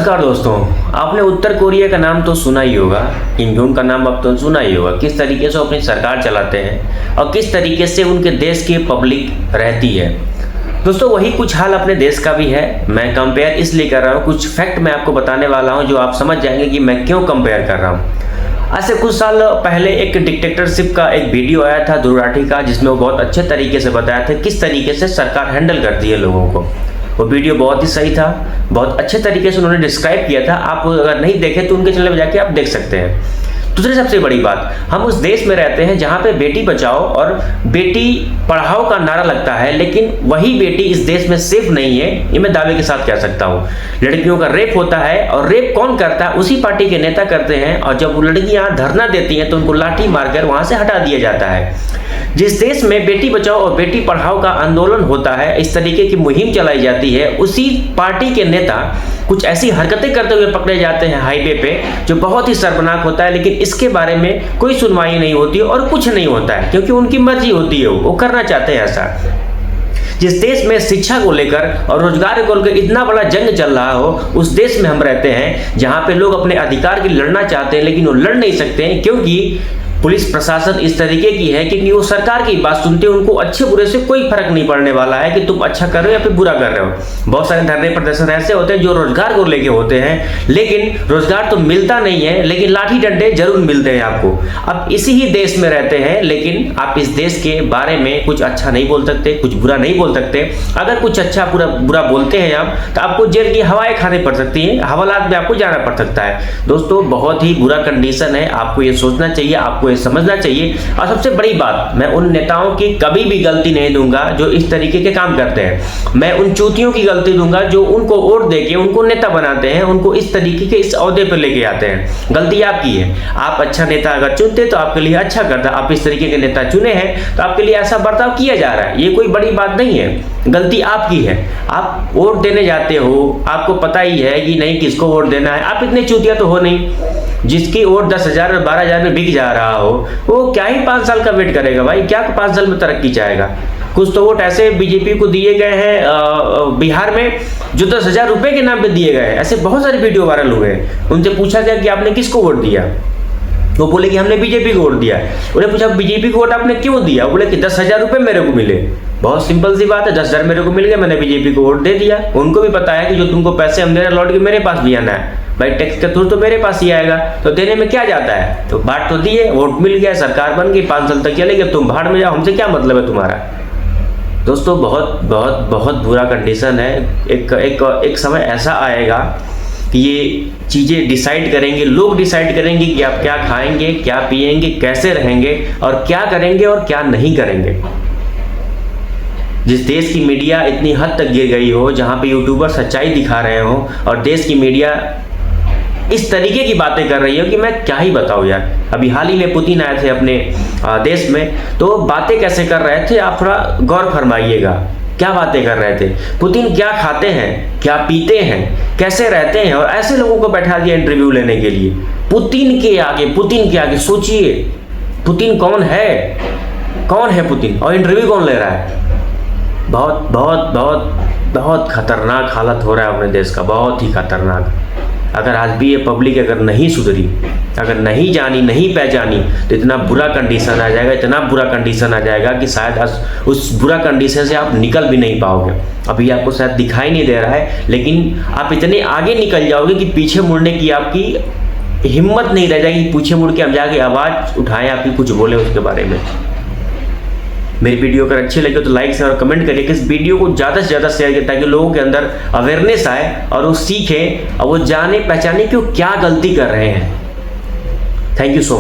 नमस्कार दोस्तों, आपने उत्तर कोरिया का नाम तो सुना ही होगा। किम जोंग का नाम अब तो सुना ही होगा। किस तरीके से अपनी सरकार चलाते हैं और किस तरीके से उनके देश की पब्लिक रहती है। दोस्तों वही कुछ हाल अपने देश का भी है। मैं कंपेयर इसलिए कर रहा हूँ, कुछ फैक्ट मैं आपको बताने वाला हूँ जो आप समझ जाएंगे कि मैं क्यों कंपेयर कर रहा हूँ। आज से कुछ साल पहले एक डिक्टेटरशिप का एक वीडियो आया था दुराठी का, जिसमें वो बहुत अच्छे तरीके से बताया था किस तरीके से सरकार हैंडल करती है लोगों को। वो वीडियो बहुत ही सही था, बहुत अच्छे तरीके से उन्होंने डिस्क्राइब किया था। आप अगर नहीं देखे तो उनके चैनल में जाके आप देख सकते हैं। दूसरी सबसे बड़ी बात, हम उस देश में रहते हैं जहाँ पे बेटी बचाओ और बेटी पढ़ाओ का नारा लगता है, लेकिन वही बेटी इस देश में सेफ नहीं है, ये मैं दावे के साथ कह सकता हूँ। लड़कियों का रेप होता है और रेप कौन करता है? उसी पार्टी के नेता करते हैं, और जब वो लड़कियां धरना देती हैं तो उनको लाठी मारकर वहां से हटा दिया जाता है। जिस देश में बेटी बचाओ और बेटी पढ़ाओ का आंदोलन होता है, इस तरीके की मुहिम चलाई जाती है, उसी पार्टी के नेता कुछ ऐसी हरकतें करते हुए पकड़े जाते हैं हाईवे पे, जो बहुत ही शर्मनाक होता है। लेकिन इसके बारे में कोई सुनवाई नहीं होती और कुछ नहीं होता है, क्योंकि उनकी मर्जी होती है, वो करना चाहते हैं ऐसा। जिस देश में शिक्षा को लेकर और रोजगार को लेकर इतना बड़ा जंग चल रहा हो, उस देश में हम रहते हैं जहां पे लोग अपने अधिकार के लिए लड़ना चाहते हैं, लेकिन वो लड़ नहीं सकते हैं, क्योंकि पुलिस प्रशासन इस तरीके की है कि वो सरकार की बात सुनते हैं। उनको अच्छे बुरे से कोई फर्क नहीं पड़ने वाला है कि तुम अच्छा कर रहे हो या फिर बुरा कर रहे हो। बहुत सारे धरने प्रदर्शन ऐसे होते हैं जो रोजगार को लेके होते हैं, लेकिन रोजगार तो मिलता नहीं है, लेकिन लाठी डंडे जरूर मिलते हैं आपको। अब इसी ही देश में रहते हैं, लेकिन आप इस देश के बारे में कुछ अच्छा नहीं बोल सकते, कुछ बुरा नहीं बोल सकते। अगर कुछ अच्छा बुरा बोलते हैं आप, तो आपको जेल की हवाएं खानी पड़ सकती हैं, हवालात में आपको जाना पड़ सकता है। दोस्तों बहुत ही बुरा कंडीशन है, आपको ये सोचना चाहिए, आपको समझना चाहिए। और सबसे बड़ी बात, मैं उन नेताओं की कभी भी गलती नहीं दूंगा जो इस तरीके के काम करते हैं। मैं उन चूतियों की गलती दूंगा जो उनको वोट देके उनको नेता बनाते हैं, उनको इस तरीके के इस ओहदे पर लेके आते हैं। गलती आपकी है। आप अच्छा नेता अगर चुनते तो आपके लिए अच्छा करता। आप इस तरीके के नेता चुने हैं तो आपके लिए ऐसा बर्ताव किया जा रहा है, ये कोई बड़ी बात नहीं है। गलती आपकी है। आप वोट देने जाते हो, आपको पता ही है कि नहीं किसको वोट देना है। आप इतने चूतिया तो हो नहीं। जिसकी वोट 10,000 और 12,000 में बिक जा रहा हो, वो क्या ही 5 साल का वेट करेगा भाई? क्या 5 साल में तरक्की चाहेगा? कुछ तो वोट ऐसे बीजेपी को दिए गए हैं बिहार में जो 10,000 रुपए के नाम पे दिए गए हैं। ऐसे बहुत सारे वीडियो वायरल हुए हैं। उनसे पूछा गया कि आपने किसको वोट दिया, वो बोले कि हमने बीजेपी को वोट दिया। उन्हें पूछा बीजेपी को वोट आपने क्यों दिया? बोले कि 10,000 रुपए मेरे को मिले। बहुत सिंपल सी बात है, 10,000 मेरे को मिल गया, मैंने बीजेपी को वोट दे दिया। उनको भी पता है कि जो तुमको पैसे हम दे रहे लौट के मेरे पास भी आना है भाई, टैक्स का थ्रू तो मेरे पास ही आएगा, तो देने में क्या जाता है? तो बात तो दी है, वोट मिल गया, सरकार बन गई, 5 साल तक चलेगी, तुम भाड़ में जाओ, हमसे क्या मतलब है तुम्हारा? दोस्तों बहुत बहुत बहुत बुरा कंडीशन है। एक समय ऐसा आएगा कि ये चीज़ें डिसाइड करेंगे, लोग डिसाइड करेंगे कि आप क्या खाएंगे, क्या पिएंगे, कैसे रहेंगे और क्या करेंगे और क्या नहीं करेंगे। जिस देश की मीडिया इतनी हद तक गिर गई हो, जहाँ पे यूट्यूबर सच्चाई दिखा रहे हो और देश की मीडिया इस तरीके की बातें कर रही हो कि मैं क्या ही बताऊँ यार। अभी हाल ही में पुतिन आए थे अपने देश में, तो बातें कैसे कर रहे थे आप थोड़ा गौर फरमाइएगा। क्या बातें कर रहे थे? पुतिन क्या खाते हैं, क्या पीते हैं, कैसे रहते हैं, और ऐसे लोगों को बैठा दिया इंटरव्यू लेने के लिए। पुतिन के आगे सोचिए, पुतिन कौन है? कौन है पुतिन और इंटरव्यू कौन ले रहा है? बहुत बहुत बहुत बहुत खतरनाक हालत हो रहा है अपने देश का, बहुत ही खतरनाक। अगर आज भी ये पब्लिक अगर नहीं सुधरी, अगर नहीं जानी, नहीं पहचानी, तो इतना बुरा कंडीशन आ जाएगा, इतना बुरा कंडीशन आ जाएगा कि शायद उस बुरा कंडीशन से आप निकल भी नहीं पाओगे। अभी आपको शायद दिखाई नहीं दे रहा है, लेकिन आप इतने आगे निकल जाओगे कि पीछे मुड़ने की आपकी हिम्मत नहीं रह जाएगी। पीछे मुड़ के हम जाके आवाज़ उठाएं, आपकी कुछ बोले उसके बारे में। मेरी वीडियो अगर अच्छी लगे तो लाइक शेयर और कमेंट करिए कि इस वीडियो को ज़्यादा से ज़्यादा शेयर करें, ताकि लोगों के अंदर अवेयरनेस आए और वो सीखें और वो जाने पहचाने कि वो क्या गलती कर रहे हैं। Thank you so much.